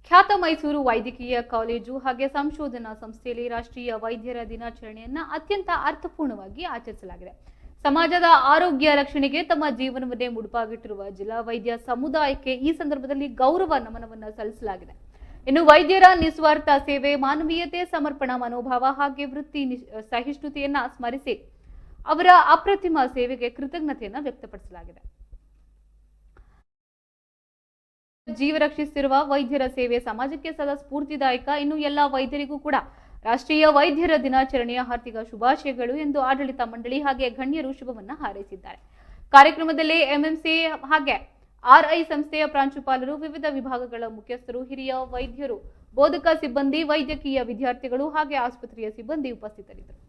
ಖ್ಯಾತ ಮೈಸೂರು ವೈದ್ಯಕೀಯ ಕಾಲೇಜು ಹಾಗೆ ಸಂಶೋಧನಾ ಸಂಸ್ಥೆಯಲ್ಲಿ ರಾಷ್ಟ್ರೀಯ ವೈದ್ಯರ ದಿನಾಚರಣೆಯನ್ನ ಅತ್ಯಂತ ಅರ್ಥಪೂರ್ಣವಾಗಿ ಆಚರಿಸಲಾಗಿದೆ. ಸಮಾಜದ ಆರೋಗ್ಯ ರಕ್ಷಣೆಗೆ ತಮ್ಮ ಜೀವನವನ್ನೇ ಮುಡುಪಾಗಿಟ್ಟಿರುವ ಜಿಲ್ಲಾ ವೈದ್ಯ ಸಮುದಾಯಕ್ಕೆ ಈ ಸಂದರ್ಭದಲ್ಲಿ ಗೌರವ ನಮನವನ್ನು ಸಲ್ಲಿಸಲಾಗಿದೆ. ಇನ್ನು ವೈದ್ಯರ ನಿಸ್ವಾರ್ಥ ಸೇವೆ, ಮಾನವೀಯತೆ, ಸಮರ್ಪಣಾ ಮನೋಭಾವ ಹಾಗೆ ವೃತ್ತಿ ಸಹಿಷ್ಣುತೆಯನ್ನ ಸ್ಮರಿಸಿ ಅವರ ಅಪ್ರತಿಮ ಸೇವೆಗೆ ಕೃತಜ್ಞತೆಯನ್ನ ವ್ಯಕ್ತಪಡಿಸಲಾಗಿದೆ. ಜೀವ ರಕ್ಷಿಸುತ್ತಿರುವ ವೈದ್ಯರ ಸೇವೆ ಸಮಾಜಕ್ಕೆ ಸದಾ ಸ್ಫೂರ್ತಿದಾಯಕ. ಇನ್ನು ಎಲ್ಲ ವೈದ್ಯರಿಗೂ ಕೂಡ ರಾಷ್ಟ್ರೀಯ ವೈದ್ಯರ ದಿನಾಚರಣೆಯ ಹಾರ್ದಿಕ ಶುಭಾಶಯಗಳು ಎಂದು ಆಡಳಿತ ಮಂಡಳಿ ಹಾಗೆ ಗಣ್ಯರು ಶುಭವನ್ನ ಹಾರೈಸಿದ್ದಾರೆ. ಕಾರ್ಯಕ್ರಮದಲ್ಲಿ ಎಂಎಂಸಿ ಹಾಗೆ ಆರ್ಐ ಸಂಸ್ಥೆಯ ಪ್ರಾಂಶುಪಾಲರು, ವಿವಿಧ ವಿಭಾಗಗಳ ಮುಖ್ಯಸ್ಥರು, ಹಿರಿಯ ವೈದ್ಯರು, ಬೋಧಕ ಸಿಬ್ಬಂದಿ, ವೈದ್ಯಕೀಯ ವಿದ್ಯಾರ್ಥಿಗಳು ಹಾಗೆ ಆಸ್ಪತ್ರೆಯ ಸಿಬ್ಬಂದಿ ಉಪಸ್ಥಿತರಿದ್ದರು.